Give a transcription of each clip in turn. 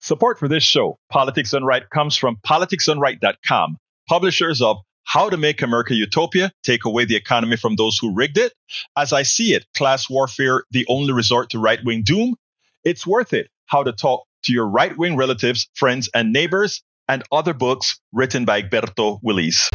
Support for this show, Politics Done Right, comes from politicsdoneright.com, publishers of How to Make America Utopia, Take Away the Economy from Those Who Rigged It, As I See It, Class Warfare, The Only Resort to Right-Wing Doom, It's Worth It, How to Talk to Your Right-Wing Relatives, Friends, and Neighbors, and other books written by Egberto, Willies.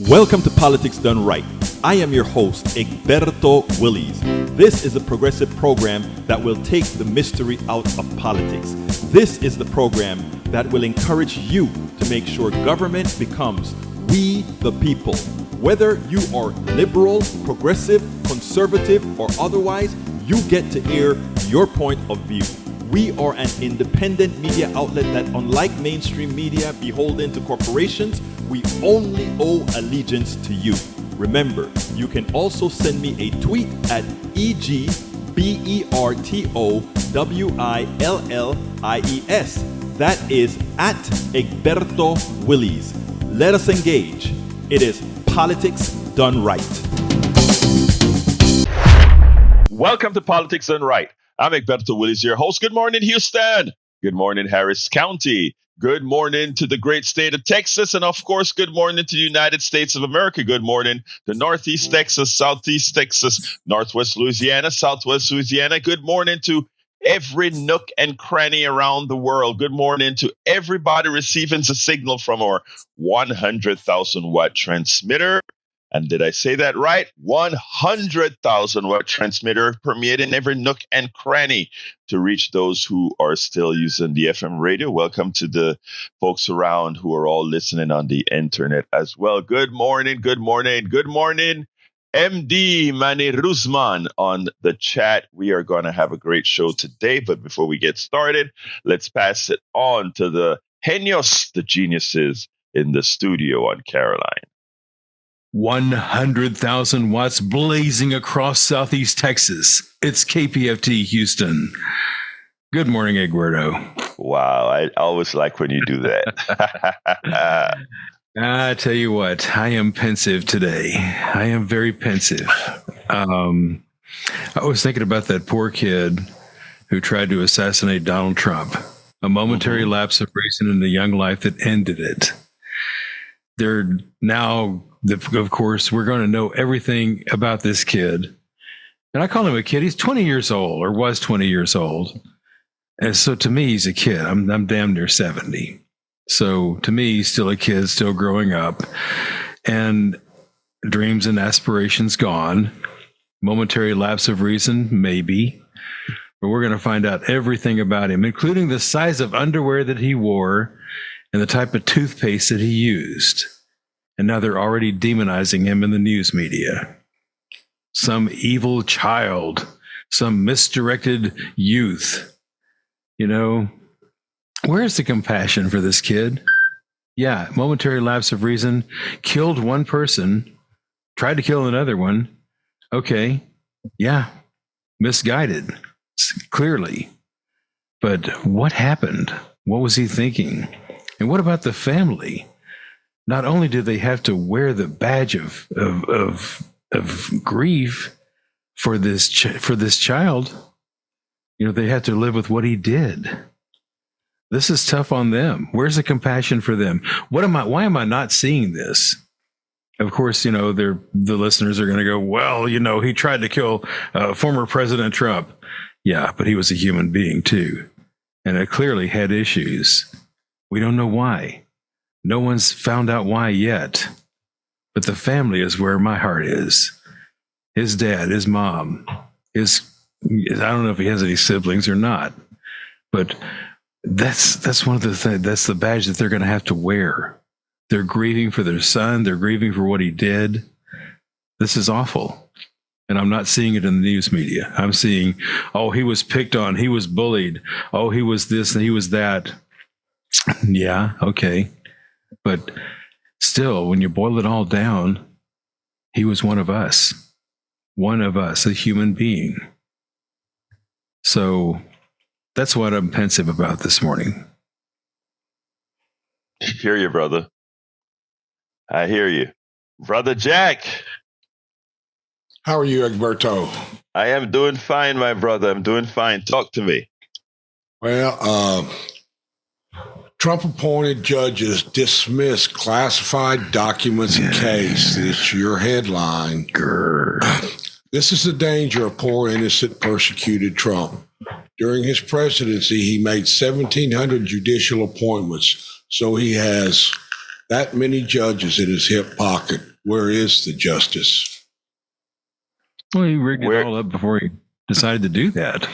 Welcome to Politics Done Right. I am your host, Egberto Willies. This is a progressive program that will take the mystery out of politics. This is the program that will encourage you to make sure government becomes we the people. Whether you are liberal, progressive, conservative, or otherwise, you get to air your point of view. We are an independent media outlet that, unlike mainstream media beholden to corporations, we only owe allegiance to you. Remember, you can also send me a tweet at EGBERTOWILLIES. That is at Egberto Willies. Let us engage. It is Politics Done Right. Welcome to Politics Done Right. I'm Egberto Willies, your host. Good morning, Houston. Good morning, Harris County. Good morning to the great state of Texas. And of course, good morning to the United States of America. Good morning to Northeast Texas, Southeast Texas, Northwest Louisiana, Southwest Louisiana. Good morning to every nook and cranny around the world. Good morning to everybody receiving the signal from our 100,000 watt transmitter. And did I say that right? 100,000 watt transmitter permeating every nook and cranny to reach those who are still using the FM radio. Welcome to the folks around who are all listening on the internet as well. Good morning, good morning, good morning. MD Manny Rusman on the chat. We are going to have a great show today. But before we get started, let's pass it on to the genios, the geniuses in the studio on Caroline. 100,000 watts blazing across Southeast Texas. It's KPFT Houston. Good morning, Egberto. Wow, I always like when you do that. I tell you what, I am pensive today. I am very pensive. I was thinking about that poor kid who tried to assassinate Donald Trump. A momentary lapse of reason in the young life that ended it. They're now, of course, we're going to know everything about this kid. And I call him a kid. He's 20 years old, or was 20 years old. And so to me, he's a kid. I'm damn near 70. So to me, he's still a kid, still growing up. And dreams and aspirations gone. Momentary lapse of reason, maybe. But we're going to find out everything about him, including the size of underwear that he wore and the type of toothpaste that he used. And now they're already demonizing him in the news media. Some evil child, some misdirected youth. You know, where's the compassion for this kid? Yeah, momentary lapse of reason, killed one person, tried to kill another one. Okay, yeah, misguided, clearly. But what happened? What was he thinking? And what about the family? Not only do they have to wear the badge of grief for this child, you know, they have to live with what he did. This is tough on them. Where's the compassion for them? Why am I not seeing this? Of course, you know, the listeners are going to go, well, you know, he tried to kill former President Trump. Yeah, but he was a human being too. And it clearly had issues. We don't know why. No one's found out why yet. But the family is where my heart is. His dad, his mom, I don't know if he has any siblings or not. But that's one of the things, that's the badge that they're going to have to wear. They're grieving for their son. They're grieving for what he did. This is awful. And I'm not seeing it in the news media. I'm seeing, oh, he was picked on. He was bullied. Oh, he was this and he was that. Yeah, okay. But still, when you boil it all down, he was one of us, a human being. So that's what I'm pensive about this morning. I hear you, brother. I hear you. Brother Jack. How are you, Egberto? I am doing fine, my brother. I'm doing fine. Talk to me. Well, Trump-appointed judges dismiss classified documents case. It's your headline. Grr. This is the danger of poor, innocent, persecuted Trump. During his presidency, he made 1,700 judicial appointments, so he has that many judges in his hip pocket. Where is the justice? Well, he rigged it all up before he decided to do that.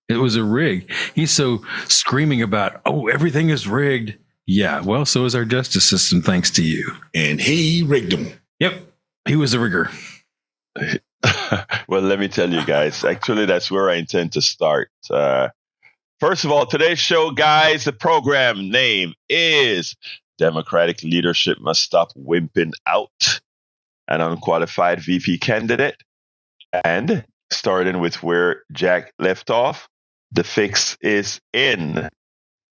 It was a rig. He's so screaming about, oh, everything is rigged. Yeah, well, so is our justice system, thanks to you. And he rigged them. Yep, he was a rigger. Well, let me tell you guys, actually, that's where I intend to start. First of all, today's show, guys, the program name is Democratic Leadership Must Stop Wimping Out an Unqualified VP Candidate. And starting with where Jack left off, the fix is in.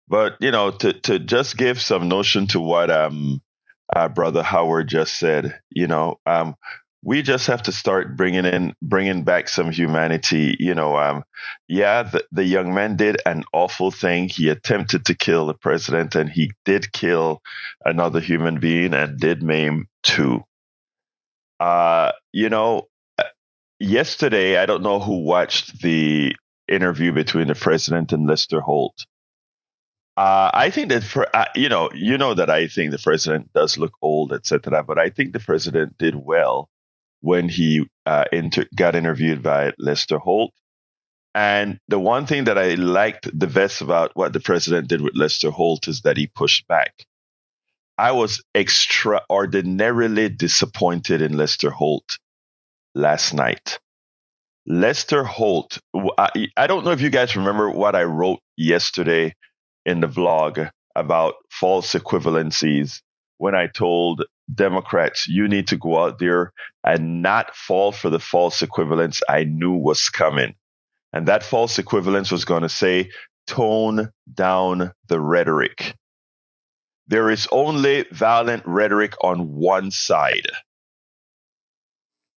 But, you know, to just give some notion to what our brother Howard just said, you know, we just have to start bringing back some humanity. You know, the young man did an awful thing. He attempted to kill the president, and he did kill another human being and did maim two. You know, yesterday, I don't know who watched the interview between the president and Lester Holt. I think that you know that I think the president does look old, etc. But I think the president did well when he got interviewed by Lester Holt. And the one thing that I liked the best about what the president did with Lester Holt is that he pushed back. I was extraordinarily disappointed in Lester Holt last night. Lester Holt, I don't know if you guys remember what I wrote yesterday in the blog about false equivalencies when I told Democrats, you need to go out there and not fall for the false equivalence I knew was coming. And that false equivalence was going to say, tone down the rhetoric. There is only violent rhetoric on one side.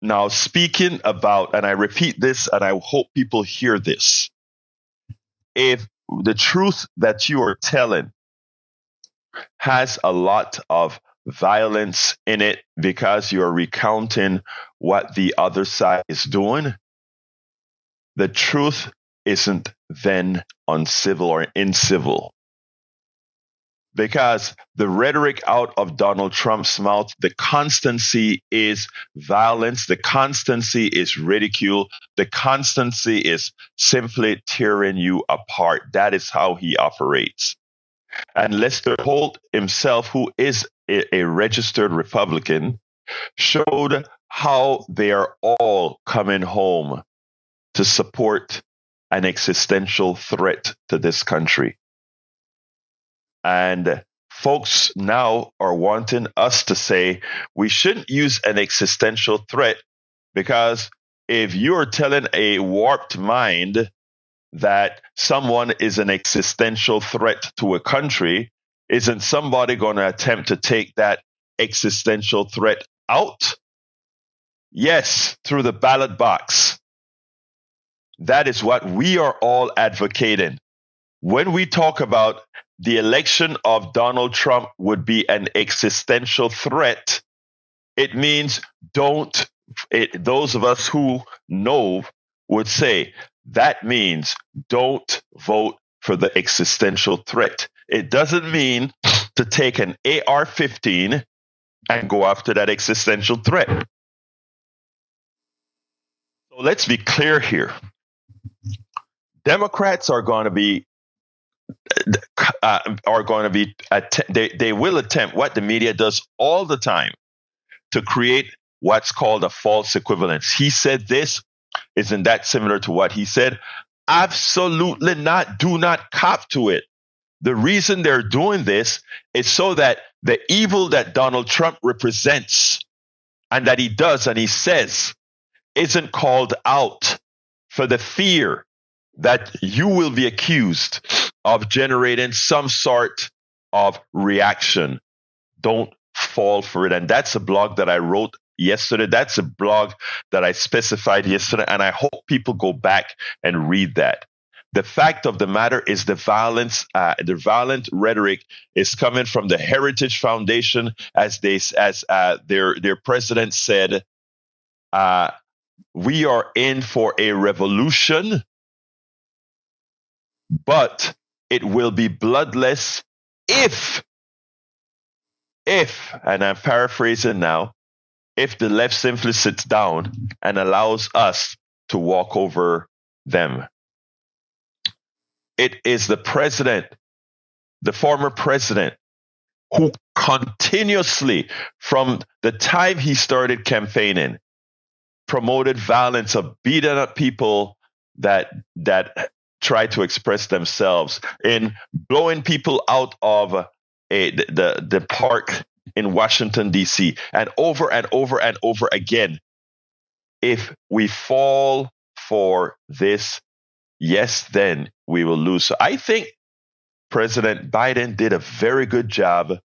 Now, speaking about, and I repeat this, and I hope people hear this, if the truth that you are telling has a lot of violence in it because you're recounting what the other side is doing, the truth isn't then uncivil or incivil. Because the rhetoric out of Donald Trump's mouth, the constancy is violence, the constancy is ridicule, the constancy is simply tearing you apart. That is how he operates. And Lester Holt himself, who is a registered Republican, showed how they are all coming home to support an existential threat to this country. And folks now are wanting us to say we shouldn't use an existential threat, because if you're telling a warped mind that someone is an existential threat to a country, isn't somebody going to attempt to take that existential threat out? Yes, through the ballot box. That is what we are all advocating. When we talk about the election of Donald Trump would be an existential threat, it means those of us who know would say that means don't vote for the existential threat. It doesn't mean to take an AR-15 and go after that existential threat. So let's be clear here. Democrats are going to be they will attempt what the media does all the time to create what's called a false equivalence. He said this. Isn't that similar to what he said? Absolutely not. Do not cop to it. The reason they're doing this is so that the evil that Donald Trump represents and that he does and he says isn't called out, for the fear that you will be accused of generating some sort of reaction. Don't fall for it. And that's a blog that I wrote yesterday. That's a blog that I specified yesterday. And I hope people go back and read that. The fact of the matter is the violent rhetoric is coming from the Heritage Foundation, as their president said, we are in for a revolution, but it will be bloodless if, and I'm paraphrasing now, if the left simply sits down and allows us to walk over them. It is the president, the former president, who continuously, from the time he started campaigning, promoted violence of beating up people that try to express themselves, in blowing people out of the park in Washington, D.C., and over and over and over again. If we fall for this, yes, then we will lose. So I think President Biden did a very good job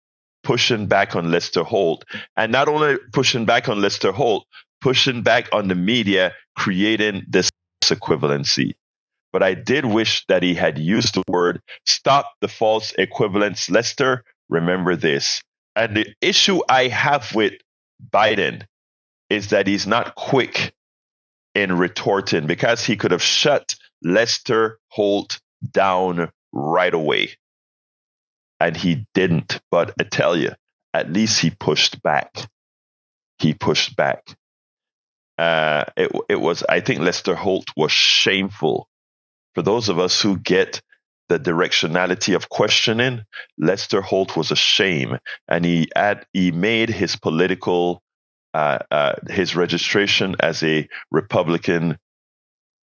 pushing back on Lester Holt. And not only pushing back on Lester Holt, pushing back on the media, creating this equivalency. But I did wish that he had used the word, stop the false equivalence. Lester, remember this. And the issue I have with Biden is that he's not quick in retorting, because he could have shut Lester Holt down right away. And he didn't. But I tell you, at least he pushed back. He pushed back. It was, I think Lester Holt was shameful. For those of us who get the directionality of questioning, Lester Holt was a shame. And he made his political, his registration as a Republican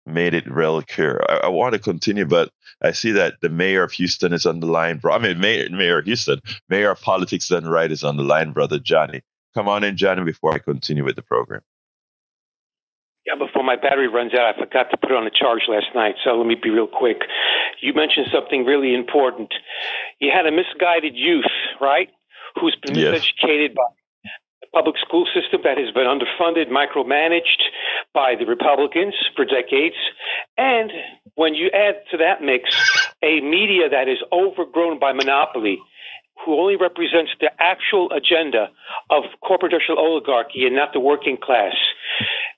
made it real clear. I want to continue, but I see that the mayor of Houston is on the line. Mayor of Houston, mayor of Politics Done Right is on the line, Brother Johnny. Come on in, Johnny, before I continue with the program. Yeah, before my battery runs out, I forgot to put it on the charge last night, so let me be real quick. You mentioned something really important. You had a misguided youth, right, who's been miseducated by the public school system that has been underfunded, micromanaged by the Republicans for decades. And when you add to that mix a media that is overgrown by monopoly, who only represents the actual agenda of corporate oligarchy and not the working class.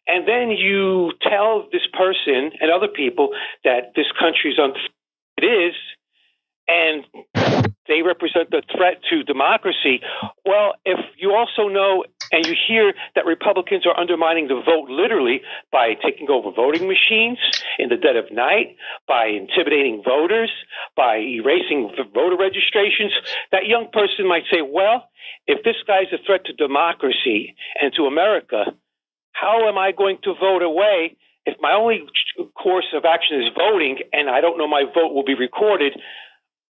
And then you tell this person and other people that this country's it is, and they represent the threat to democracy. Well, if you also know and you hear that Republicans are undermining the vote literally by taking over voting machines in the dead of night, by intimidating voters, by erasing voter registrations, that young person might say, well, if this guy's a threat to democracy and to America, how am I going to vote away if my only course of action is voting and I don't know my vote will be recorded?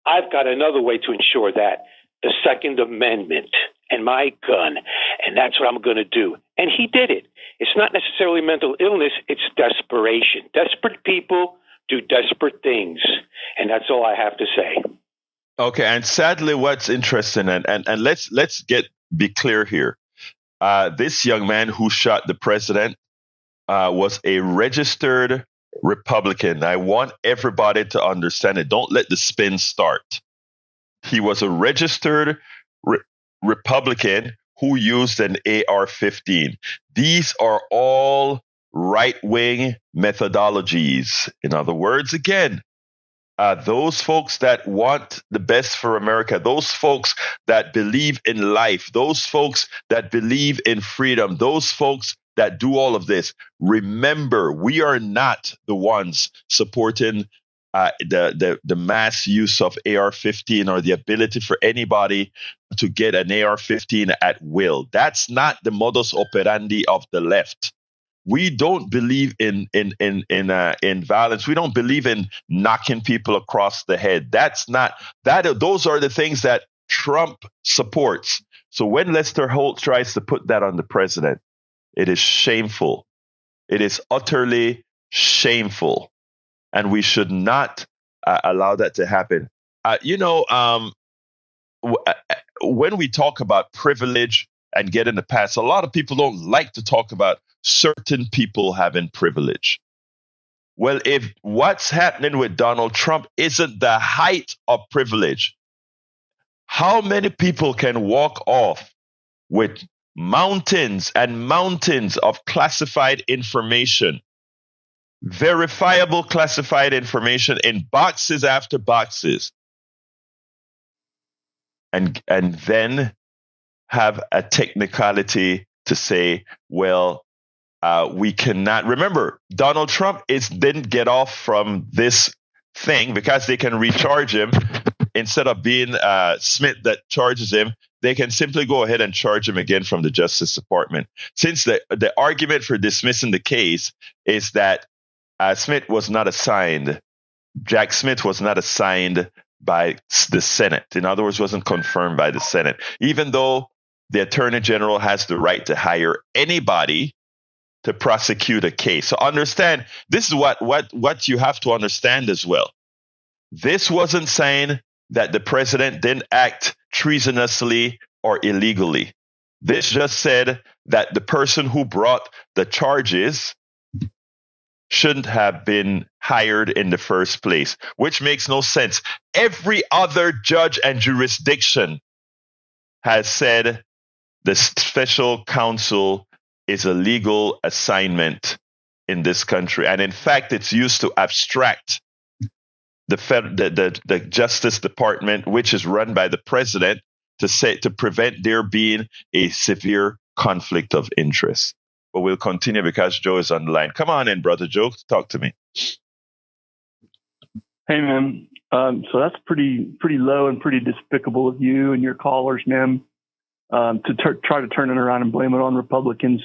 I've got another way to ensure that, the Second Amendment and my gun, and that's what I'm going to do. And he did it. It's not necessarily mental illness, it's desperation. Desperate people do desperate things, and that's all I have to say. Okay, and sadly, what's interesting, and let's be clear here. This young man who shot the president was a registered Republican. I want everybody to understand it. Don't let the spin start. He was a registered Republican who used an AR-15. These are all right-wing methodologies. In other words, again, those folks that want the best for America, those folks that believe in life, those folks that believe in freedom, those folks that do all of this, remember, we are not the ones supporting the mass use of AR-15 or the ability for anybody to get an AR-15 at will. That's not the modus operandi of the left. We don't believe in violence. We don't believe in knocking people across the head. That's not that. Those are the things that Trump supports. So when Lester Holt tries to put that on the president, it is shameful. It is utterly shameful, and we should not allow that to happen. when we talk about privilege and getting a pass, a lot of people don't like to talk about certain people having privilege. Well, if what's happening with Donald Trump isn't the height of privilege, how many people can walk off with mountains and mountains of classified information, verifiable classified information in boxes after boxes, and then have a technicality to say, well, we cannot. Remember, Donald Trump didn't get off from this thing because they can recharge him. Instead of being Smith that charges him, they can simply go ahead and charge him again from the Justice Department. Since the argument for dismissing the case is that Smith was not assigned, Jack Smith was not assigned by the Senate. In other words, wasn't confirmed by the Senate, even though the Attorney General has the right to hire anybody to prosecute a case. So understand, this is what you have to understand as well. This wasn't saying that the president didn't act treasonously or illegally. This just said that the person who brought the charges shouldn't have been hired in the first place, which makes no sense. Every other judge and jurisdiction has said the special counsel is a legal assignment in this country. And in fact, it's used to abstract the Justice Department, which is run by the president, to prevent there being a severe conflict of interest. But we'll continue because Joe is on the line. Come on in, brother Joe. Talk to me. Hey, man. So that's pretty low and pretty despicable of you and your callers, man, to try to turn it around and blame it on Republicans.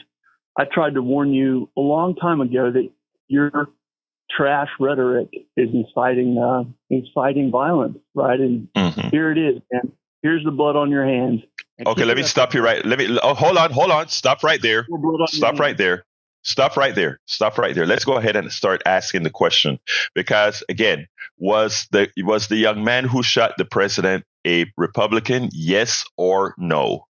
I tried to warn you a long time ago that your trash rhetoric is inciting violence, right? And here it is, man. Here's the blood on your hands. Okay, let me stop you right. Hold on. Stop right there. Stop right there. Let's go ahead and start asking the question. Because again, was the young man who shot the president a Republican? Yes or no?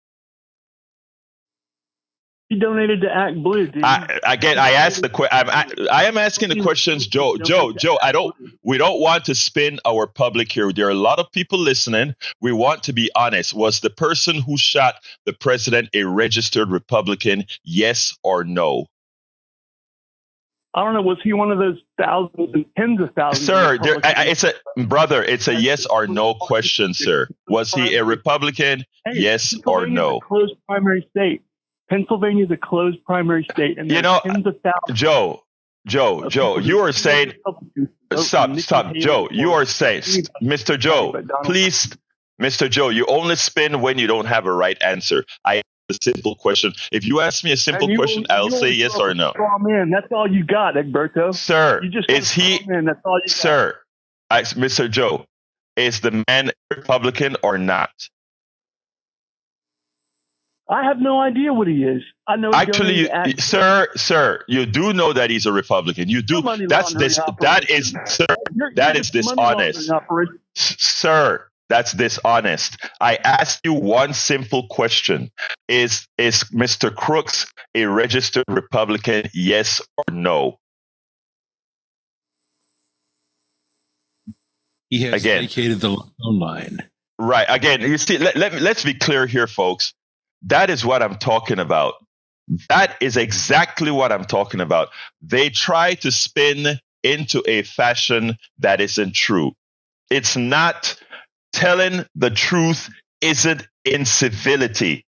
He donated to Act Blue, dude. I asked the question. I am asking the questions, Joe. We don't want to spin our public here. There are a lot of people listening. We want to be honest. Was the person who shot the president a registered Republican? Yes or no? I don't know. Was he one of those thousands and tens of thousands? Sir, it's a yes or no question, sir. Was he a Republican? Hey, yes or no? A closed primary state. Pennsylvania is a closed primary state, and tens of thousands. Joe, you are saying, stop, Joe. You are saying, Mr. Joe, please, Mr. Joe, you only spin when you don't have a right answer. I ask a simple question. If you ask me a simple question, I'll say yes or no. Man, that's all you got, Egberto. Sir, is he? Man, that's all you got. Sir, Mr. Joe, is the man a Republican or not? I have no idea what he is. I know. Actually, sir, you do know that he's a Republican. You do. That is dishonest. Sir, that's dishonest. I asked you one simple question. Is Mr. Crooks a registered Republican? Yes or no? He has vacated the phone line. Right. Again, you see, let's be clear here, folks. That is what I'm talking about. That is exactly what I'm talking about. They try to spin into a fashion that isn't true. It's not. Telling the truth isn't incivility.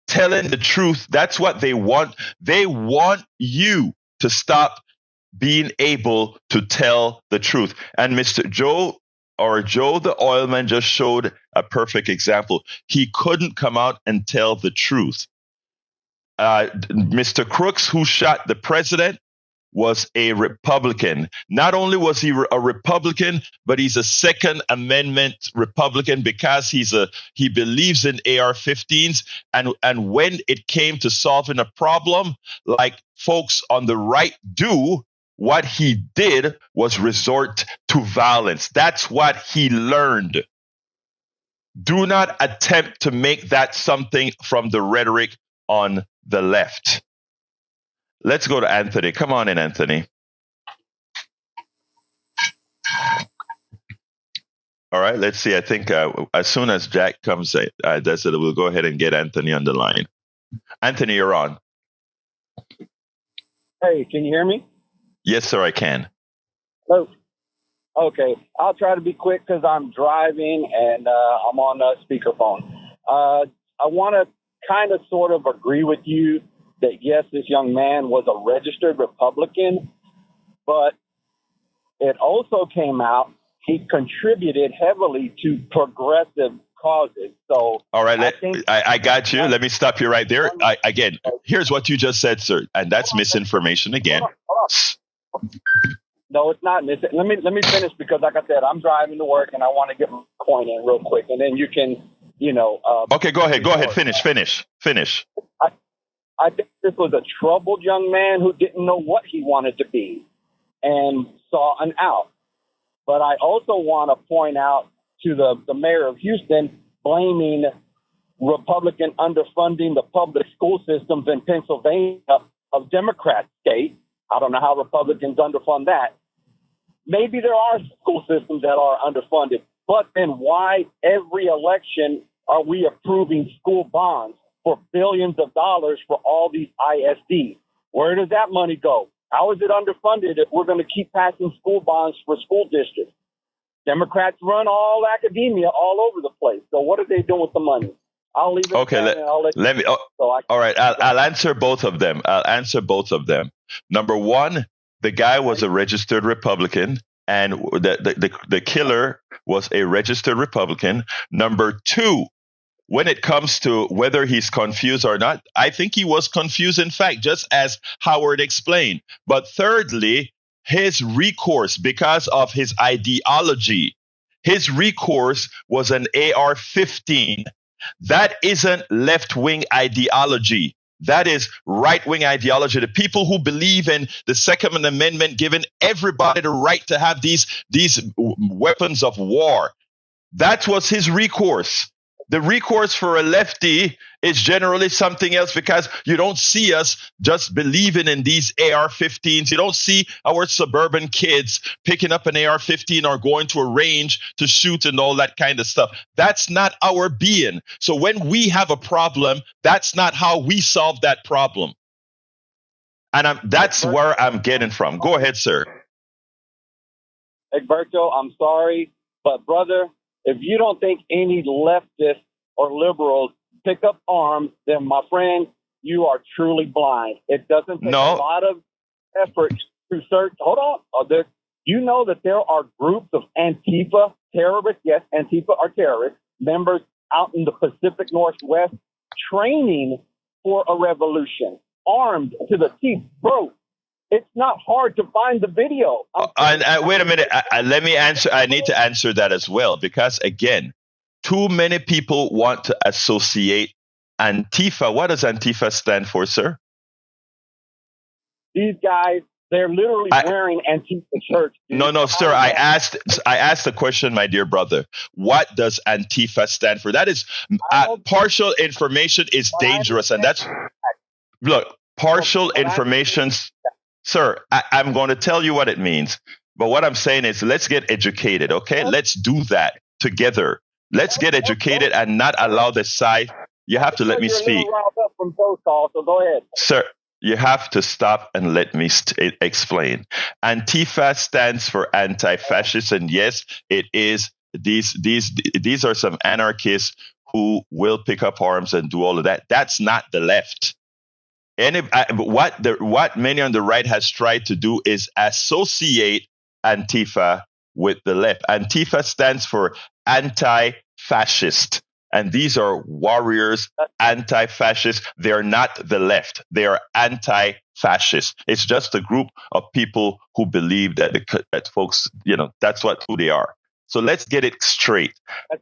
Telling the truth, that's what they want. They want you to stop being able to tell the truth. And Mr. Joe the oilman just showed a perfect example. He couldn't come out and tell the truth. Mr. Crooks, who shot the president, was a Republican. Not only was he a Republican, but he's a Second Amendment Republican because he believes in AR-15s. And when it came to solving a problem, like folks on the right do, what he did was resort to violence. That's what he learned. Do not attempt to make that something from the rhetoric on the left. Let's go to Anthony. Come on in, Anthony. All right, let's see. I think as soon as Jack comes, that's it. We'll go ahead and get Anthony on the line. Anthony, you're on. Hey, can you hear me? Yes, sir, I can. Oh, okay. I'll try to be quick because I'm driving and I'm on speakerphone. I want to kind of sort of agree with you that, yes, this young man was a registered Republican, but it also came out he contributed heavily to progressive causes. So, all right, I got you. Let me stop you right there. Again, here's what you just said, sir, and that's misinformation again. Hold on. No, it's not. Let me finish because, like I said, I'm driving to work and I want to get my point in real quick, and then you can, okay, go ahead. Finish. I think this was a troubled young man who didn't know what he wanted to be and saw an out. But I also want to point out to the mayor of Houston blaming Republican underfunding the public school systems in Pennsylvania, a Democrat state. I don't know how Republicans underfund that. Maybe there are school systems that are underfunded, but then why every election are we approving school bonds for billions of dollars for all these ISDs? Where does that money go? How is it underfunded if we're going to keep passing school bonds for school districts? Democrats run all academia all over the place. So what are they doing with the money? I'll leave it. Okay, let me. All right, I'll answer both of them. Number one, the guy was a registered Republican, and the killer was a registered Republican. Number two, when it comes to whether he's confused or not, I think he was confused, in fact, just as Howard explained. But thirdly, his recourse, because of his ideology, his recourse was an AR-15. That isn't left-wing ideology. That is right-wing ideology. The people who believe in the Second Amendment giving everybody the right to have these weapons of war. That was his recourse. The recourse for a lefty is generally something else, because you don't see us just believing in these AR-15s. You don't see our suburban kids picking up an AR-15 or going to a range to shoot and all that kind of stuff. That's not our being. So when we have a problem, that's not how we solve that problem. And that's where I'm getting from. Go ahead, sir. Egberto, I'm sorry, but brother, if you don't think any leftists or liberals pick up arms, then my friend, you are truly blind. It doesn't take a lot of effort to search. Hold on. You know that there are groups of Antifa terrorists, yes, Antifa are terrorists, members out in the Pacific Northwest training for a revolution, armed to the teeth. Bro, it's not hard to find the video. Wait a minute. Let me answer. I need to answer that as well, because, again, too many people want to associate Antifa. What does Antifa stand for, sir? These guys, they're literally wearing Antifa shirts. Dude. No, sir. I asked the question, my dear brother. What does Antifa stand for? That is partial information is dangerous, and that's partial information. Sir, I'm going to tell you what it means. But what I'm saying is, let's get educated, okay? Let's do that together. Let's get educated and not allow the side. You have to let me speak. From so go ahead. Sir, you have to stop and let me explain. Antifa stands for anti-fascist, and yes, it is. These are some anarchists who will pick up arms and do all of that. That's not the left. What many on the right has tried to do is associate Antifa with the left. Antifa stands for anti-fascist, and these are warriors, anti-fascist. They're not the left. They are anti-fascist. It's just a group of people who believe that folks, that's who they are. So let's get it straight.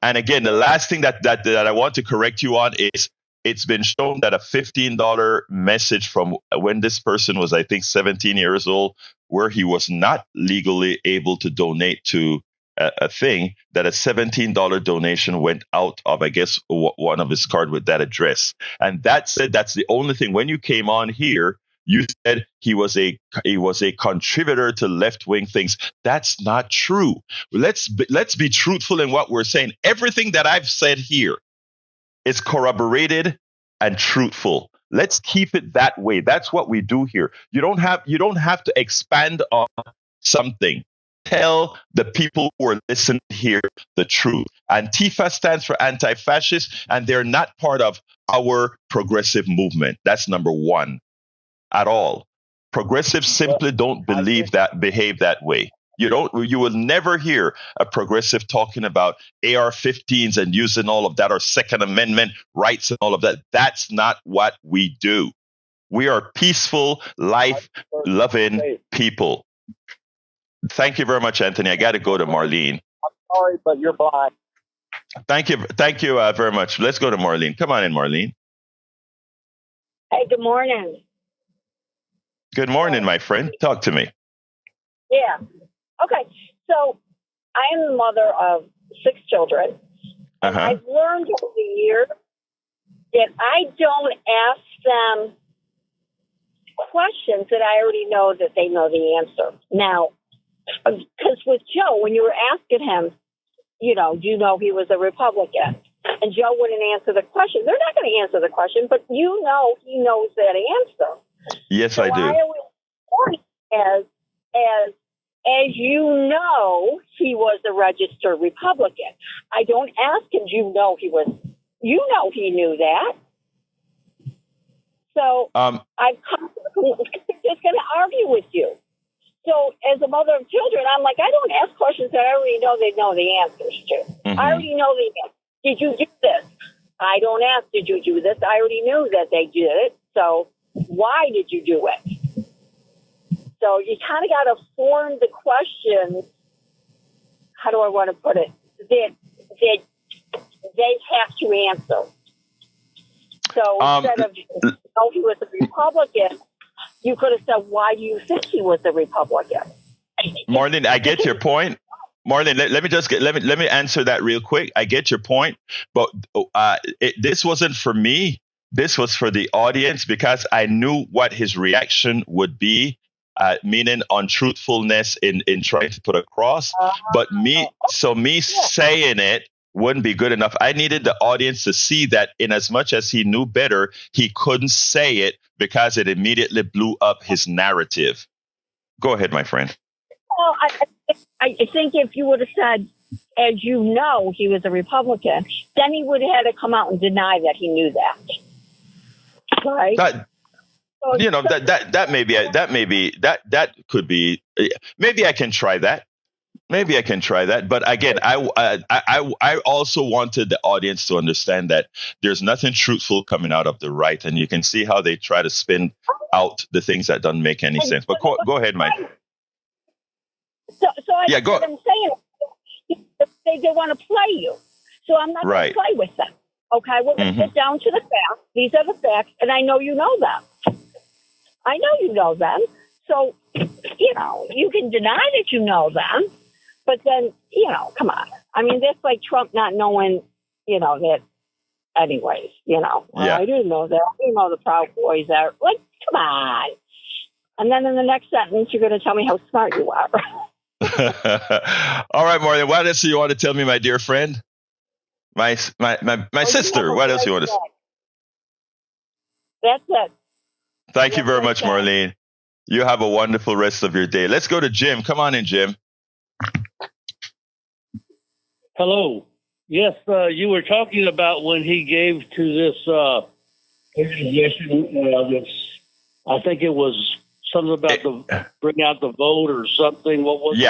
And again, the last thing that I want to correct you on is, it's been shown that a $15 message from when this person was, I think, 17 years old, where he was not legally able to donate to a thing that a $17 donation went out of, I guess, one of his card with that address. And that said, that's the only thing. When you came on here, you said he was a contributor to left-wing things. That's not true. Let's be truthful in what we're saying. Everything that I've said here is corroborated and truthful. Let's keep it that way. That's what we do here. You don't have to expand on something. Tell the people who are listening here the truth. Antifa stands for anti-fascist, and they're not part of our progressive movement. That's number one. At all. Progressives simply don't behave that way. You will never hear a progressive talking about AR-15s and using all of that, or Second Amendment rights and all of that. That's not what we do. We are peaceful, life-loving people. Thank you very much, Anthony. I got to go to Marlene. I'm sorry, but you're blind. Thank you very much. Let's go to Marlene. Come on in, Marlene. Hey, good morning. Good morning, my friend. Talk to me. Yeah. Okay. So I am the mother of 6 children. And I've learned over the years that I don't ask them questions that I already know that they know the answer. Now, because with Joe, when you were asking him, do you know he was a Republican? And Joe wouldn't answer the question. They're not going to answer the question, but he knows that answer. Yes, so I do. I always point as you know, he was a registered Republican. I don't ask him, he knew that. So I've come just going to argue with you. So as a mother of children, I'm like, I don't ask questions that I already know they know the answers to. Mm-hmm. I already know the answer. Did you do this? I don't ask, did you do this? I already knew that they did it. So why did you do it? So you kind of got to form the questions. How do I want to put it? That they have to answer. So instead of, he was a Republican, you could have said, why do you think he was a Republican? Marlene, I get your point. Marlene, let me answer that real quick. I get your point, but this wasn't for me. This was for the audience, because I knew what his reaction would be, meaning untruthfulness in trying to put across. But me saying it wouldn't be good enough. I needed the audience to see that in as much as he knew better, he couldn't say it because it immediately blew up his narrative. Go ahead, my friend. Well, I think if you would have said, as you know, he was a Republican, then he would have had to come out and deny that he knew that. Right? That could be. Maybe I can try that. But again, I also wanted the audience to understand that there's nothing truthful coming out of the right, and you can see how they try to spin out the things that don't make any sense. But go ahead, Mike. So I'm saying they want to play you. So I'm not going to play with them. Okay, we're going to get down to the facts. These are the facts, and I know you know them. So, you can deny that you know them, but then, come on. I mean, that's like Trump not knowing, that anyways, Yeah. I didn't know that. I didn't know the Proud Boys are. Like, come on. And then in the next sentence, you're going to tell me how smart you are. All right, Marlene, what else do you want to tell me, my dear friend? My sister, what else do you want to say? That's it. Thank you very much, Marlene. You have a wonderful rest of your day. Let's go to Jim. Come on in, Jim. Hello. Yes, you were talking about when he gave to this organization, I think it was something about the bring out the vote or something. What was it?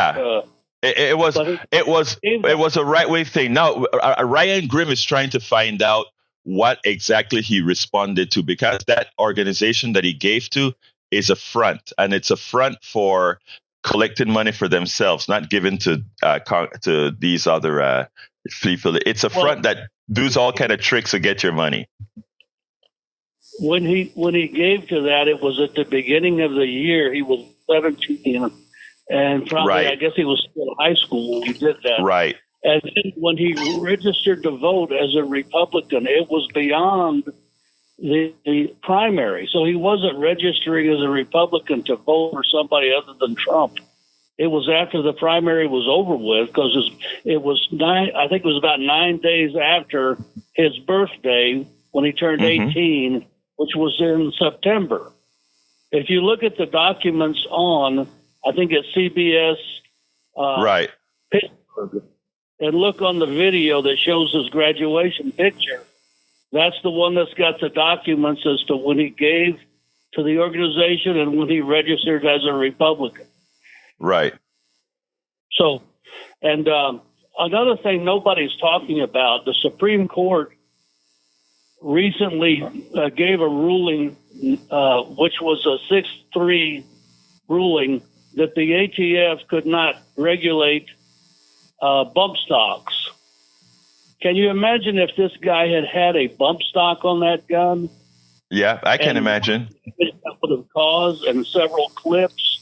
It was a right-wing thing. Now, Ryan Grimm is trying to find out what exactly he responded to, because that organization that he gave to is a front, and it's a front for collecting money for themselves, not given to these other people. It's a front that does all kind of tricks to get your money. When he gave to that, it was at the beginning of the year. He was 17, and probably Right. I guess he was still in high school when he did that. Right. And then when he registered to vote as a Republican, it was beyond the primary. So he wasn't registering as a Republican to vote for somebody other than Trump. It was after the primary was over with, because it was about 9 days after his birthday when he turned 18, which was in September. If you look at the documents on, I think it's CBS Right. Pittsburgh, and look on the video that shows his graduation picture, that's the one that's got the documents as to when he gave to the organization and when he registered as a Republican. Right. So, and another thing nobody's talking about, the Supreme Court recently gave a ruling, which was a 6-3 ruling, that the ATF could not regulate bump stocks. Can you imagine if this guy had a bump stock on that gun? Yeah, I can imagine. That would have caused, and several clips.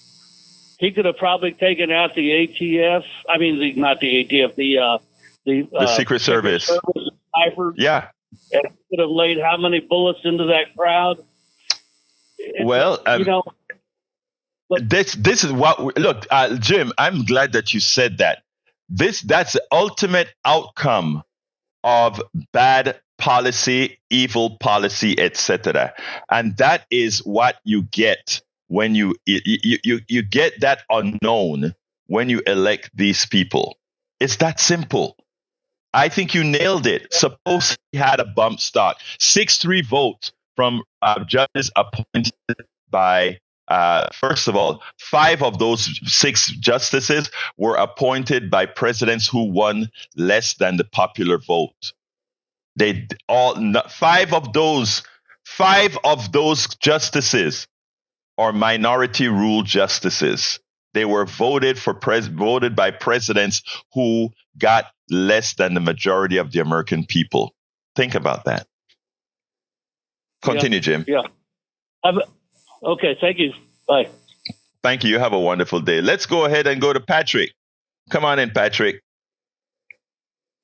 He could have probably taken out the ATF. I mean, not the ATF, the Secret Service. Snipers. Yeah. And could have laid how many bullets into that crowd? Well, this is what. Look, Jim, I'm glad that you said that. That's the ultimate outcome of bad policy, evil policy, etc. And that is what you get when you get that unknown when you elect these people. It's that simple. I think you nailed it. Suppose he had a bump stock. 6-3 vote from judges appointed by, first of all, 5 of those 6 justices were appointed by presidents who won less than the popular vote. They all 5 of those justices are minority rule justices. They were voted by presidents who got less than the majority of the American people. Think about that. Continue, Jim. Yeah. Okay, thank you. Bye. Thank you. You have a wonderful day. Let's go ahead and go to Patrick. Come on in, Patrick.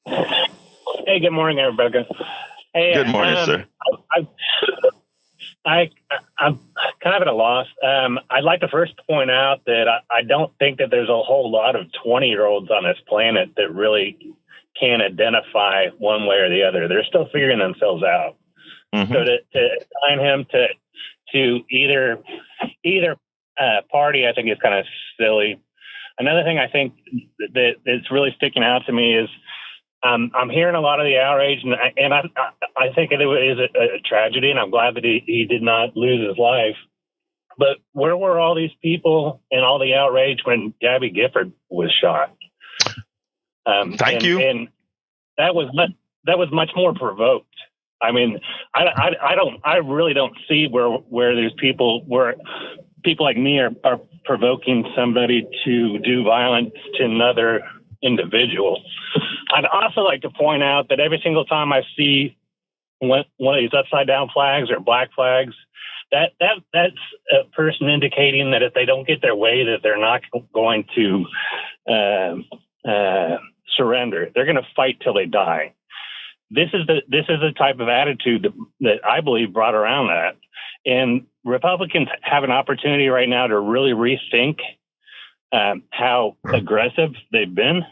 Hey, good morning, everybody. Hey, good morning, sir. I'm kind of at a loss. I'd like to first point out that I don't think that there's a whole lot of 20-year-olds on this planet that really can identify one way or the other. They're still figuring themselves out. Mm-hmm. So to assign him to either party, I think is kind of silly. Another thing I think that's really sticking out to me is I'm hearing a lot of the outrage, and I think it is a tragedy, and I'm glad that he did not lose his life. But where were all these people and all the outrage when Gabby Gifford was shot? Thank you. And that was much more provoked. I mean, I really don't see where there's people like me are provoking somebody to do violence to another individual. I'd also like to point out that every single time I see one of these upside down flags or black flags, that's a person indicating that if they don't get their way, that they're not going to surrender. They're going to fight till they die. This is the type of attitude that I believe brought around that. And Republicans have an opportunity right now to really rethink how aggressive they've been,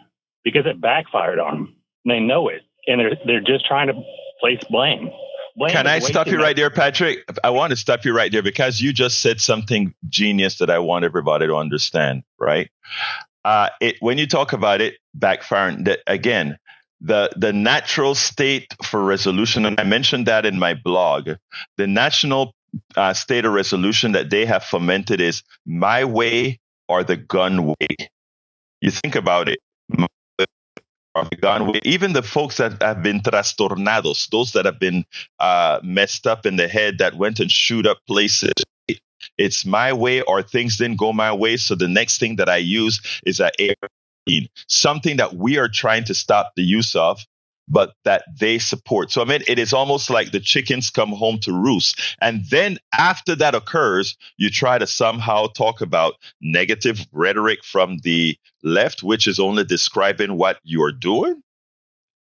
because it backfired on them. They know it, and they're just trying to place blame. Can I stop you right there, Patrick? I want to stop you right there because you just said something genius that I want everybody to understand, right? When you talk about it backfiring, that again, the natural state for resolution, and I mentioned that in my blog, the national state of resolution that they have fomented is my way or the gun way. You think about it. Or the gun way. Even the folks that have been trastornados, those that have been messed up in the head, that went and shoot up places. It's my way or things didn't go my way. So the next thing that I use is an AR-15, something that we are trying to stop the use of but that they support. So, I mean, it is almost like the chickens come home to roost. And then after that occurs, you try to somehow talk about negative rhetoric from the left, which is only describing what you're doing.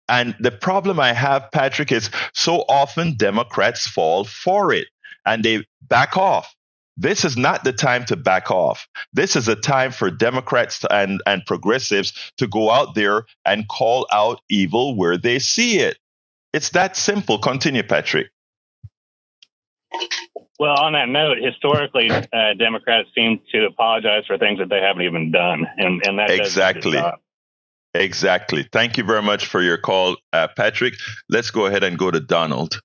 And the problem I have, Patrick, is so often Democrats fall for it and they back off. This is not the time to back off. This is a time for Democrats and progressives to go out there and call out evil where they see it. It's that simple. Continue, Patrick. Well, on that note, historically, Democrats seem to apologize for things that they haven't even done, and that exactly. Exactly. Thank you very much for your call, Patrick. Let's go ahead and go to Donald.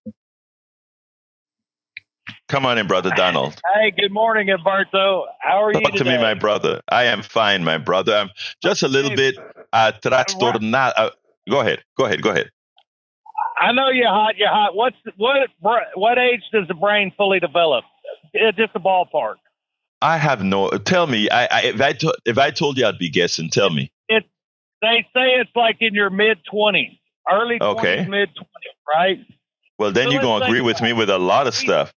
Come on in, brother Donald. Hey, good morning, Egberto. How are you Talk to today? me, my brother. I am fine, my brother. I'm just a little bit trastornado. Go ahead. I know you're hot. What age does the brain fully develop? Just a ballpark. I have no. Tell me. If I told you, I'd be guessing. Tell me. They say it's like in your mid-20s, early 20s, mid-20s, right? Well, then you're going to agree with me with a lot of stuff.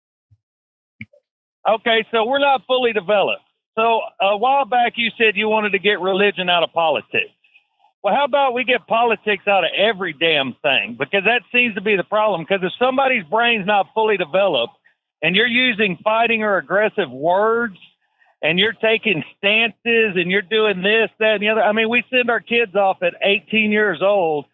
Okay, so we're not fully developed. So a while back you said you wanted to get religion out of politics. Well, how about we get politics out of every damn thing? Because that seems to be the problem. Because if somebody's brain's not fully developed and you're using fighting or aggressive words and you're taking stances and you're doing this, that, and the other. I mean, we send our kids off at 18 years old.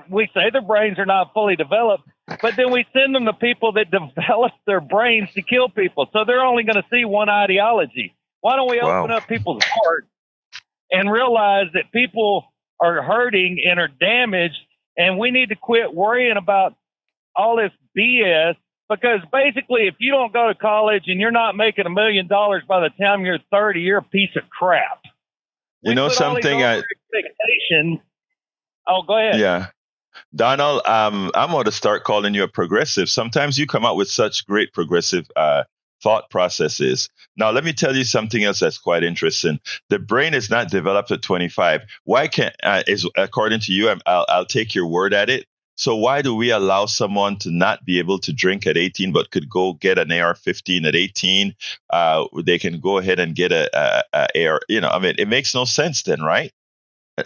We say their brains are not fully developed, but then we send them to people that develop their brains to kill people. So they're only going to see one ideology. Why don't we open up people's hearts and realize that people are hurting and are damaged, and we need to quit worrying about all this BS, because basically if you don't go to college and you're not making $1 million by the time you're 30, you're a piece of crap. You know something? Oh, go ahead. Yeah. Donald, I'm going to start calling you a progressive. Sometimes you come up with such great progressive thought processes. Now, let me tell you something else that's quite interesting. The brain is not developed at 25. Why can't, according to you, I'll take your word at it. So why do we allow someone to not be able to drink at 18, but could go get an AR-15 at 18? They can go ahead and get a AR. You know, I mean, it makes no sense then, right?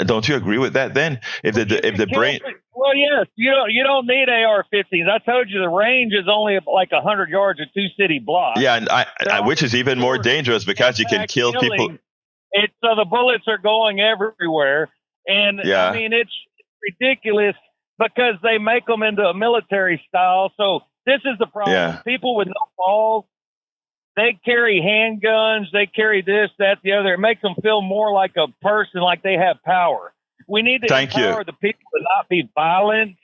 Don't you agree with that then? If the brain. Well, yes, you don't need AR-15s. I told you the range is only like 100 yards or 2 city blocks. Yeah, and which is even more dangerous because you can kill people. So the bullets are going everywhere, and I mean it's ridiculous because they make them into a military style. So this is the problem. Yeah. People with no balls, they carry handguns, they carry this, that, the other. It makes them feel more like a person, like they have power. We need to empower the people to not be violent,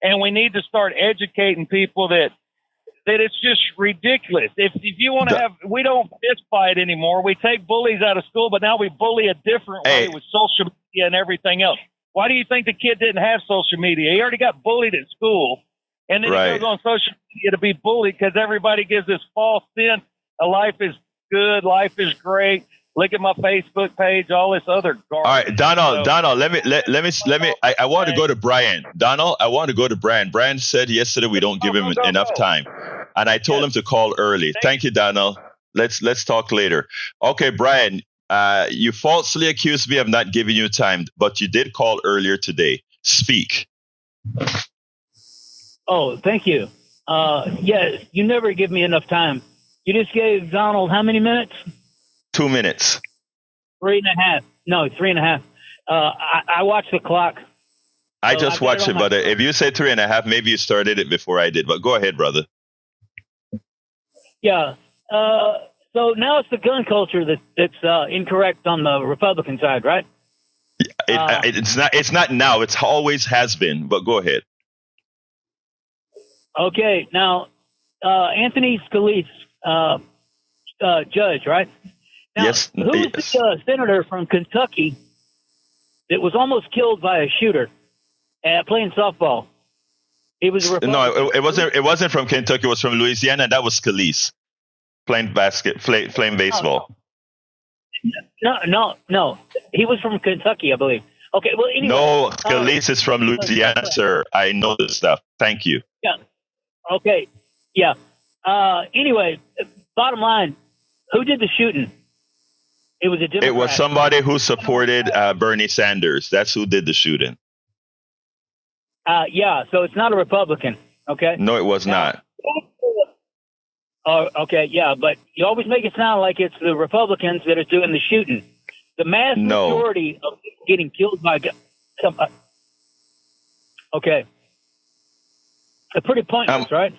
and we need to start educating people that it's just ridiculous. If you want to we don't fist fight anymore. We take bullies out of school, but now we bully a different way with social media and everything else. Why do you think the kid didn't have social media? He already got bullied at school, and then he goes on social media to be bullied because everybody gives this false sense of life is good, life is great. Look at my Facebook page, all this other garbage. All right, Donald, let me. I want to go to Brian. Donald, I want to go to Brian. Brian said yesterday we don't give him enough time, and I told him to call early. Thank you, Donald. Let's talk later. Okay, Brian, you falsely accused me of not giving you time, but you did call earlier today. Speak. Oh, thank you. Yeah, you never give me enough time. You just gave Donald how many minutes? 2 minutes. 3.5. No, 3.5. I watched the clock. I just watched it, but if you say 3.5, maybe you started it before I did. But go ahead, brother. Yeah. So now it's the gun culture that's incorrect on the Republican side, right? It's not now. It's always has been. But go ahead. Okay. Now, Anthony Scalise, judge, right? Now, yes. Who's the senator from Kentucky that was almost killed by a shooter playing softball? He was a Republican. No, it wasn't from Kentucky. It was from Louisiana. And that was Scalise playing baseball. No. He was from Kentucky, I believe. Okay. Well, anyway. No, Scalise is from Louisiana, sir. I know this stuff. Thank you. Yeah. Okay. Yeah. Anyway, bottom line, who did the shooting? It was a Democrat. It was somebody who supported Bernie Sanders. That's who did the shooting. Yeah. So it's not a Republican. Okay. No, it was not. Oh, okay. Yeah. But you always make it sound like it's the Republicans that are doing the shooting. The mass majority of people getting killed by okay. A pretty pointless, right?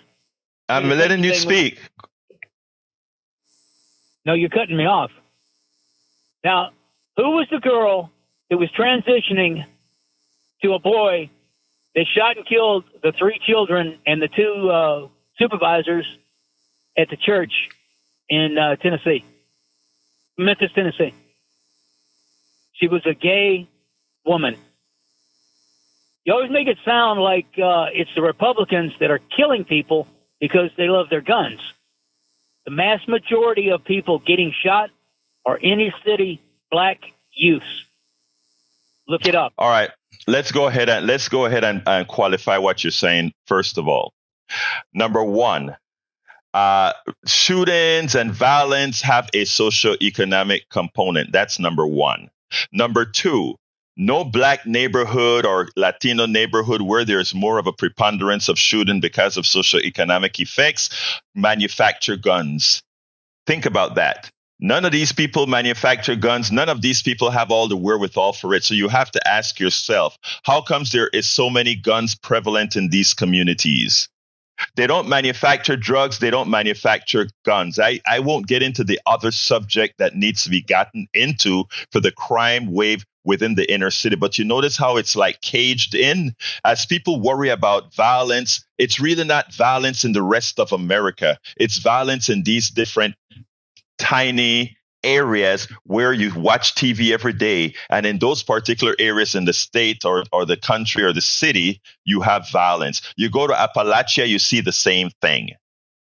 I'm letting you speak. No, you're cutting me off. Now, who was the girl that was transitioning to a boy that shot and killed the 3 children and the 2 supervisors at the church in Tennessee, Memphis, Tennessee? She was a gay woman. You always make it sound like it's the Republicans that are killing people because they love their guns. The mass majority of people getting shot are inner city black youths. Look it up. All right. Let's go ahead and qualify what you're saying. First of all, number one, shootings and violence have a socioeconomic component. That's number one. Number two, no black neighborhood or Latino neighborhood where there's more of a preponderance of shooting because of socioeconomic effects manufacture guns. Think about that. None of these people manufacture guns. None of these people have all the wherewithal for it. So you have to ask yourself, how comes there is so many guns prevalent in these communities? They don't manufacture drugs. They don't manufacture guns. I won't get into the other subject that needs to be gotten into for the crime wave within the inner city. But you notice how it's like caged in. As people worry about violence, it's really not violence in the rest of America. It's violence in these different tiny areas where you watch TV every day. And in those particular areas in the state or the country or the city, you have violence. You go to Appalachia, you see the same thing.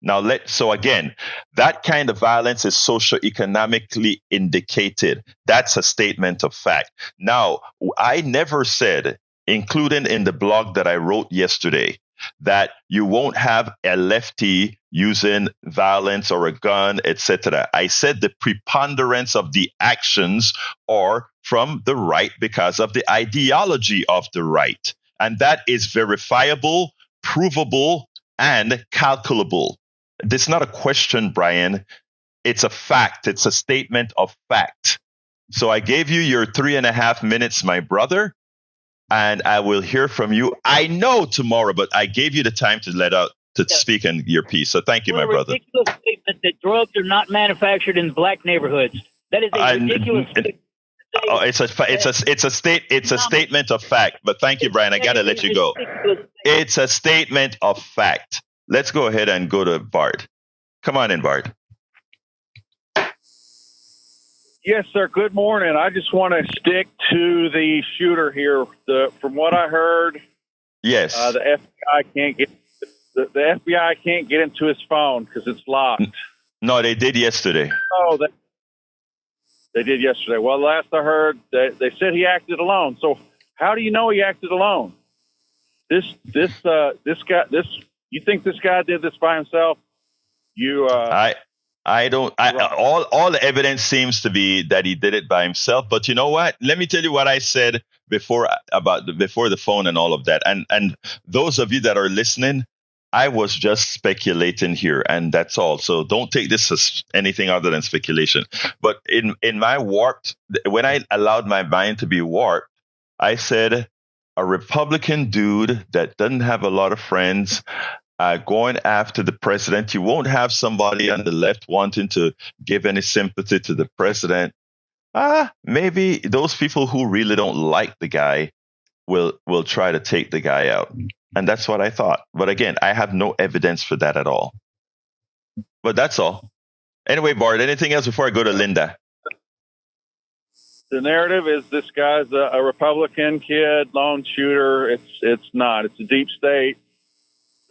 Now, so again, that kind of violence is socioeconomically indicated. That's a statement of fact. Now, I never said, including in the blog that I wrote yesterday, that you won't have a lefty using violence or a gun, etc. I said the preponderance of the actions are from the right because of the ideology of the right. And that is verifiable, provable, and calculable. This is not a question, Brian. It's a fact. It's a statement of fact. So I gave you your 3.5 minutes, my brother, and I will hear from you. I know tomorrow, but I gave you the time to speak in your piece. So thank you, my brother. Ridiculous statement that drugs are not manufactured in black neighborhoods. That is a ridiculous statement. Oh, it's a statement of fact. But thank you, Brian. I gotta let you go. It's a statement of fact. Let's go ahead and go to Bart. Come on in, Bart. Yes, sir. Good morning. I just want to stick to the shooter here. From what I heard, yes, the FBI can't get the FBI can't get into his phone because it's locked. No, they did yesterday. Oh, they did yesterday. Well, last I heard, they said he acted alone. So how do you know he acted alone? This guy. You think this guy did this by himself? I don't. All the evidence seems to be that he did it by himself. But you know what? Let me tell you what I said before the phone and all of that. And those of you that are listening, I was just speculating here, and that's all. So don't take this as anything other than speculation. But in my when I allowed my mind to be warped, I said a Republican dude that doesn't have a lot of friends. Going after the president, you won't have somebody on the left wanting to give any sympathy to the president. Maybe those people who really don't like the guy will try to take the guy out. And that's what I thought. But again, I have no evidence for that at all. But that's all. Anyway, Bart, anything else before I go to Linda? The narrative is this guy's a Republican kid, lone shooter. It's not. It's a deep state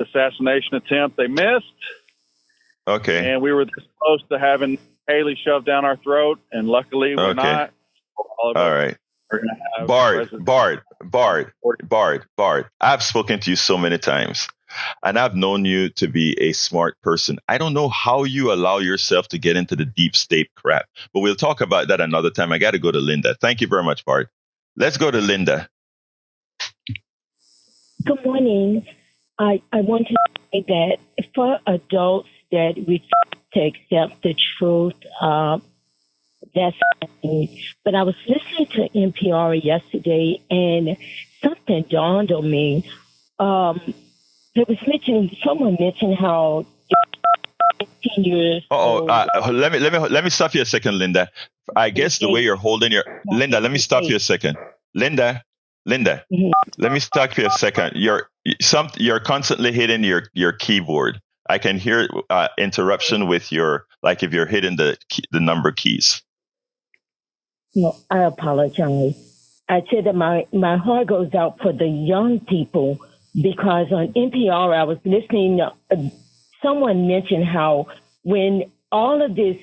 assassination attempt. They missed. Okay. And we were this close to having Haley shoved down our throat, and luckily we're not. All right. we're going to have Bard. I've spoken to you so many times, and I've known you to be a smart person. I don't know how you allow yourself to get into the deep state crap, but we'll talk about that another time. I got to go to Linda. Thank you very much, Bard. Let's go to Linda. Good morning. I want to say that for adults that refuse to accept the truth, that's fine. But I was listening to NPR yesterday, and something dawned on me. Someone mentioned how 15 years old. Let me stop you a second, Linda. I guess the way you're holding your Linda. Let me stop you a second, Linda. Mm-hmm. Let me stop you a second. You're constantly hitting your keyboard. I can hear interruption with your, like if you're hitting the number keys. No, I apologize. I said that my heart goes out for the young people, because on NPR I was listening. Someone mentioned how when all of this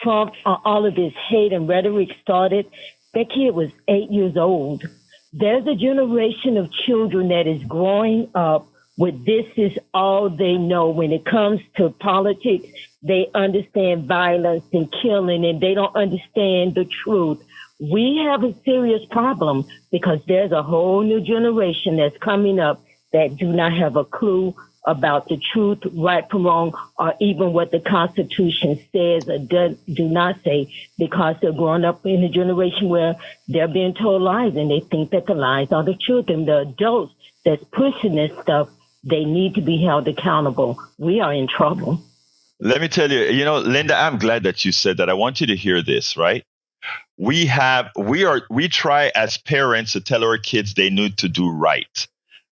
Trump, all of this hate and rhetoric started, that kid was 8 years old. There's a generation of children that is growing up with this is all they know. When it comes to politics, they understand violence and killing, and they don't understand the truth. We have a serious problem because there's a whole new generation that's coming up that do not have a clue about the truth, right from wrong, or even what the Constitution says or do not say, because they're growing up in a generation where they're being told lies and they think that the lies are the truth. And the adults that's pushing this stuff, they need to be held accountable. We are in trouble. Let me tell you, Linda, I'm glad that you said that. I want you to hear this, right? We try as parents to tell our kids they need to do right.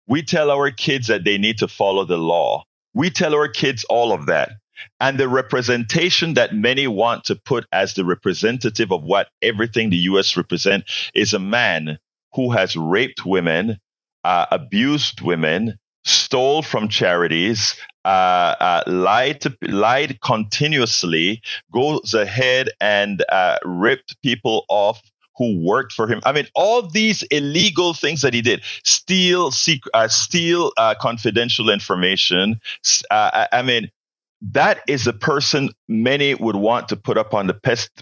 We tell our kids that they need to follow the law. We tell our kids all of that. And the representation that many want to put as the representative of what everything the U.S. represent is a man who has raped women, abused women, stole from charities, lied continuously, goes ahead and ripped people off who worked for him. I mean, all these illegal things that he did, steal confidential information. That is a person many would want to put up on the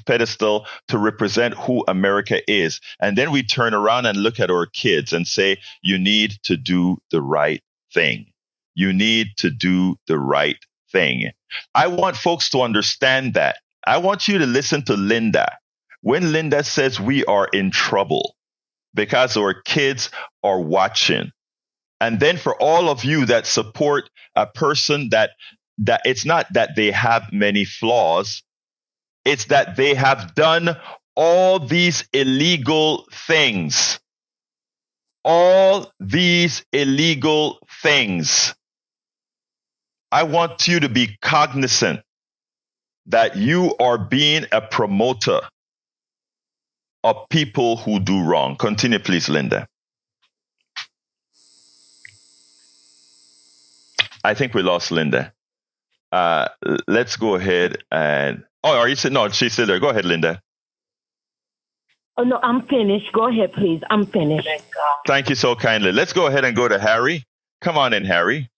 pedestal to represent who America is. And then we turn around and look at our kids and say, you need to do the right thing. You need to do the right thing. I want folks to understand that. I want you to listen to Linda. When Linda says we are in trouble because our kids are watching. And then for all of you that support a person that it's not that they have many flaws, it's that they have done all these illegal things. All these illegal things. I want you to be cognizant that you are being a promoter of people who do wrong. Continue, please, Linda. I think we lost Linda. Let's go ahead and... Oh, are you saying... No, she's still there. Go ahead, Linda. Oh, no, I'm finished. Go ahead, please. I'm finished. Thank you so kindly. Let's go ahead and go to Harry. Come on in, Harry.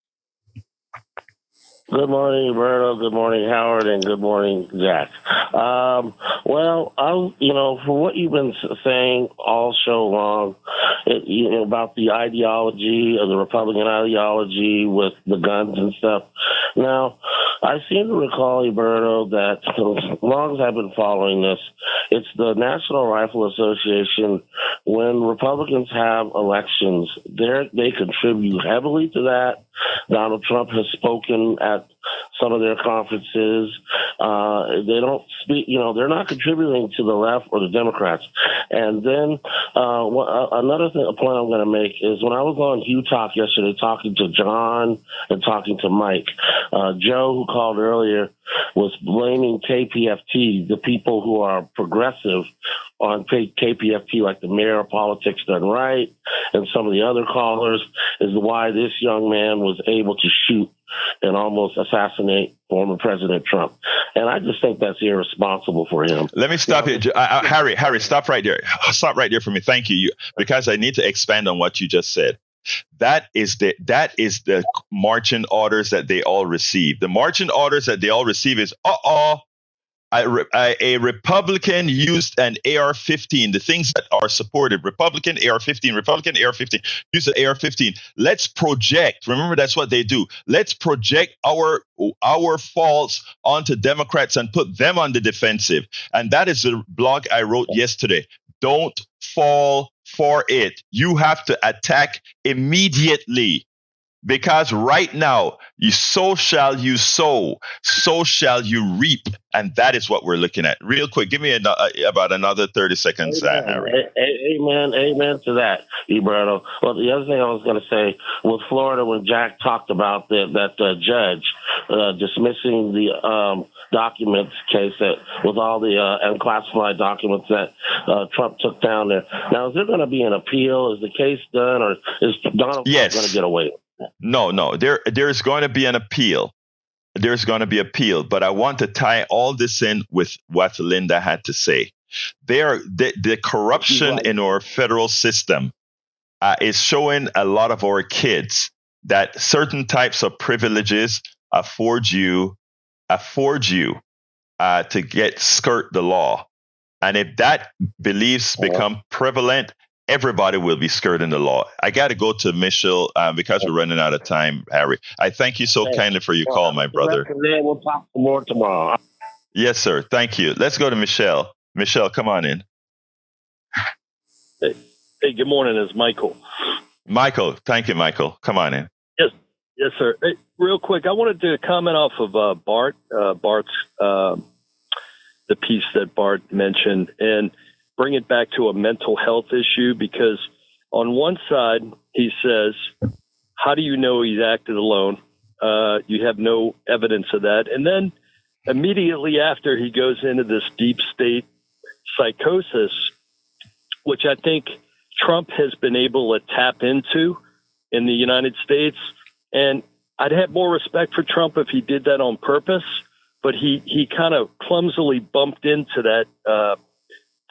Good morning, Egberto. Good morning, Howard, and good morning, Jack. For what you've been saying all show long, about the ideology of the Republican ideology with the guns and stuff. Now, I seem to recall, Egberto, that as long as I've been following this, it's the National Rifle Association. When Republicans have elections, they contribute heavily to that. Donald Trump has spoken at some of their conferences. They don't speak, they're not contributing to the left or the Democrats. And then another thing, a point I'm going to make is when I was on Hugh Talk yesterday talking to John and talking to Mike, Joe, who called earlier, was blaming KPFT, the people who are progressive on KPFT, like the mayor of Politics Done Right and some of the other callers, is why this young man was able to shoot and almost assassinate former President Trump. And I just think that's irresponsible for him. Let me stop you. Harry, stop right there. Stop right there for me. Thank you. Because I need to expand on what you just said. That is the marching orders that they all receive. The marching orders that they all receive is, a Republican used an AR-15, the things that are supported, Republican AR-15, use the AR-15. Let's project. Remember, that's what they do. Let's project our faults onto Democrats and put them on the defensive. And that is the blog I wrote yesterday. Don't fall for it. You have to attack immediately. Because right now, so shall you sow, so shall you reap. And that is what we're looking at. Real quick, give me about another 30 seconds, Harry. Amen to that, Egberto. Well, the other thing I was going to say, with Florida, when Jack talked about that judge dismissing the documents case with all the unclassified documents that Trump took down there. Now, is there going to be an appeal? Is the case done, or is Donald Trump going to get away? No. There's going to be an appeal. There's going to be appeal. But I want to tie all this in with what Linda had to say. The corruption in our federal system is showing a lot of our kids that certain types of privileges afford you to skirt the law. And if that beliefs become prevalent, everybody will be skirting the law. I got to go to Michelle because we're running out of time, Harry. I thank you so kindly for your call, my brother. We'll talk more tomorrow. Yes, sir. Thank you. Let's go to Michelle. Michelle, come on in. Hey, good morning. It's Michael. Michael. Thank you, Michael. Come on in. Yes, sir. Hey, real quick, I wanted to comment off of Bart's the piece that Bart mentioned, and bring it back to a mental health issue, because on one side, he says, how do you know he's acted alone? You have no evidence of that. And then immediately after, he goes into this deep state psychosis, which I think Trump has been able to tap into in the United States. And I'd have more respect for Trump if he did that on purpose, but he kind of clumsily bumped into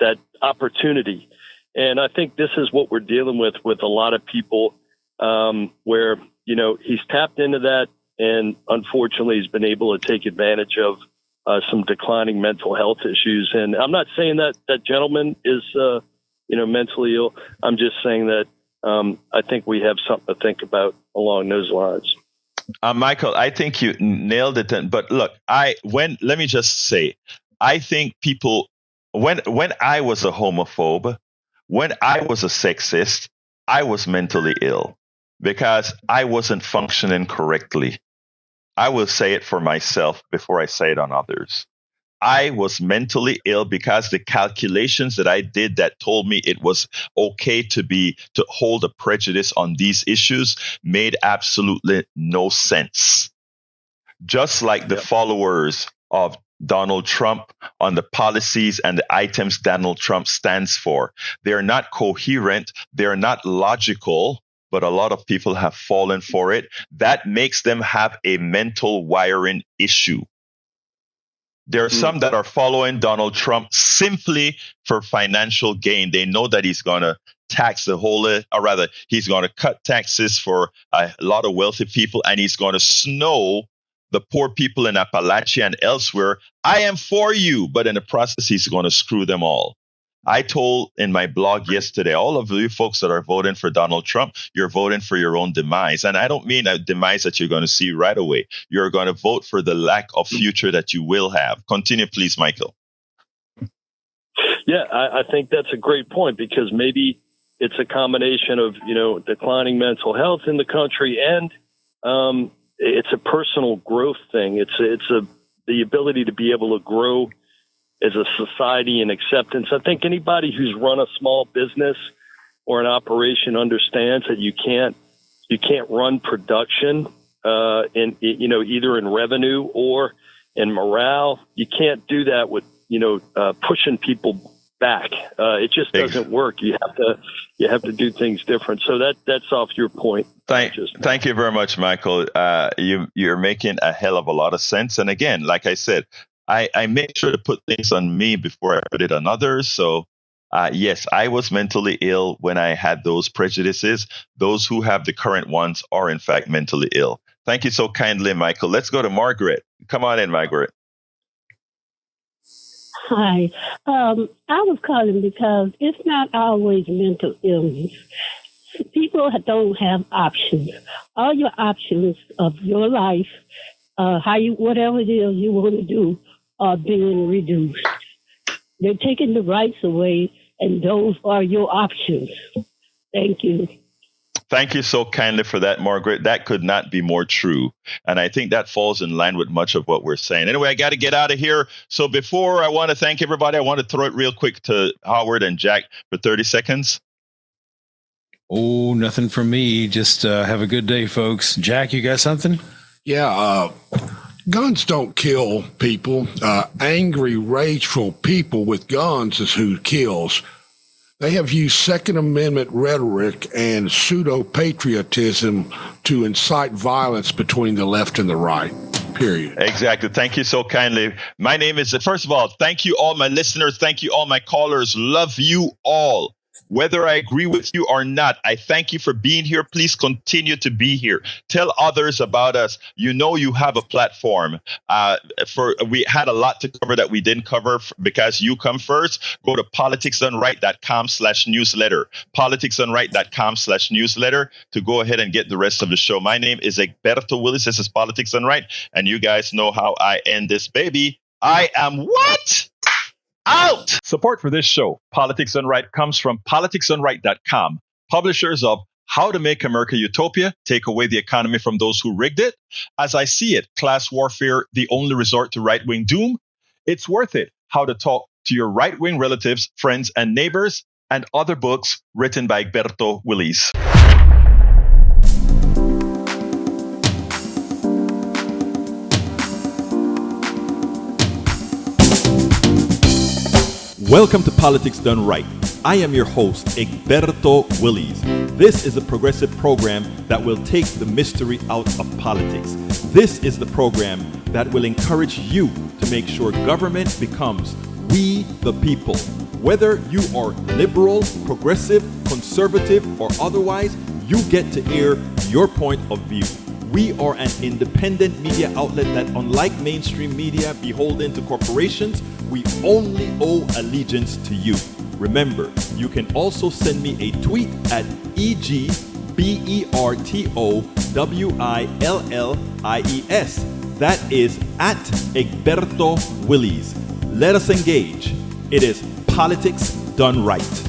that opportunity. And I think this is what we're dealing with a lot of people, where, he's tapped into that, and unfortunately he's been able to take advantage of some declining mental health issues. And I'm not saying that that gentleman is, mentally ill. I'm just saying that I think we have something to think about along those lines. Michael, I think you nailed it. But look, let me just say, I think people, when I was a homophobe, when I was a sexist, I was mentally ill because I wasn't functioning correctly. I will say it for myself before I say it on others. I was mentally ill because the calculations that I did that told me it was okay to hold a prejudice on these issues made absolutely no sense. Just like the followers of Donald Trump on the policies and the items Donald Trump stands for. They're not coherent. They're not logical, but a lot of people have fallen for it. That makes them have a mental wiring issue. There are some that are following Donald Trump simply for financial gain. They know that he's going to tax he's going to cut taxes for a lot of wealthy people, and he's going to snow the poor people in Appalachia and elsewhere. I am for you, but in the process, he's going to screw them all. I told in my blog yesterday, all of you folks that are voting for Donald Trump, you're voting for your own demise. And I don't mean a demise that you're going to see right away. You're going to vote for the lack of future that you will have. Continue, please, Michael. Yeah, I think that's a great point, because maybe it's a combination of, declining mental health in the country, and it's a personal growth thing. It's the ability to be able to grow as a society and acceptance. I think anybody who's run a small business or an operation understands that you can't run production either in revenue or and morale. You can't do that with, pushing people back. It just doesn't work. You have to do things different. So that's off your point. Thank you very much, Michael. You're making a hell of a lot of sense. And again, like I said, I make sure to put things on me before I put it on others. So yes, I was mentally ill when I had those prejudices. Those who have the current ones are in fact mentally ill. Thank you so kindly, Michael. Let's go to Margaret. Come on in, Margaret. Hi. I was calling because it's not always mental illness. People don't have options. All your options of your life, whatever it is you want to do, are being reduced. They're taking the rights away, and those are your options. Thank you. Thank you so kindly for that, Margaret. That could not be more true. And I think that falls in line with much of what we're saying. Anyway, I got to get out of here. So before I want to thank everybody, I want to throw it real quick to Howard and Jack for 30 seconds. Oh, nothing from me. Just have a good day, folks. Jack, you got something? Yeah, guns don't kill people. Angry, rageful people with guns is who kills. They have used Second Amendment rhetoric and pseudo-patriotism to incite violence between the left and the right, period. Exactly. Thank you so kindly. My name is, first of all, thank you all my listeners. Thank you all my callers. Love you all. Whether I agree with you or not, I thank you for being here. Please continue to be here. Tell others about us. You know you have a platform. We had a lot to cover that we didn't cover because you come first. Go to politicsdoneright.com/newsletter. politicsdoneright.com/newsletter to go ahead and get the rest of the show. My name is Egberto Willies. This is Politics Done Right. And you guys know how I end this baby. I am what? Out! Support for this show, Politics Done Right, comes from politicsdoneright.com, publishers of How to Make America Utopia, Take Away the Economy from Those Who Rigged It, As I See It, Class Warfare, The Only Resort to Right-Wing Doom, It's Worth It, How to Talk to Your Right-Wing Relatives, Friends, and Neighbors, and other books written by Egberto Willies. Welcome to Politics Done Right. I am your host, Egberto Willies. This is a progressive program that will take the mystery out of politics. This is the program that will encourage you to make sure government becomes we the people. Whether you are liberal, progressive, conservative, or otherwise, you get to air your point of view. We are an independent media outlet that, unlike mainstream media beholden to corporations, we only owe allegiance to you. Remember, you can also send me a tweet at EGBERTOWILLIES. That is at Egberto Willies. Let us engage. It is Politics Done Right.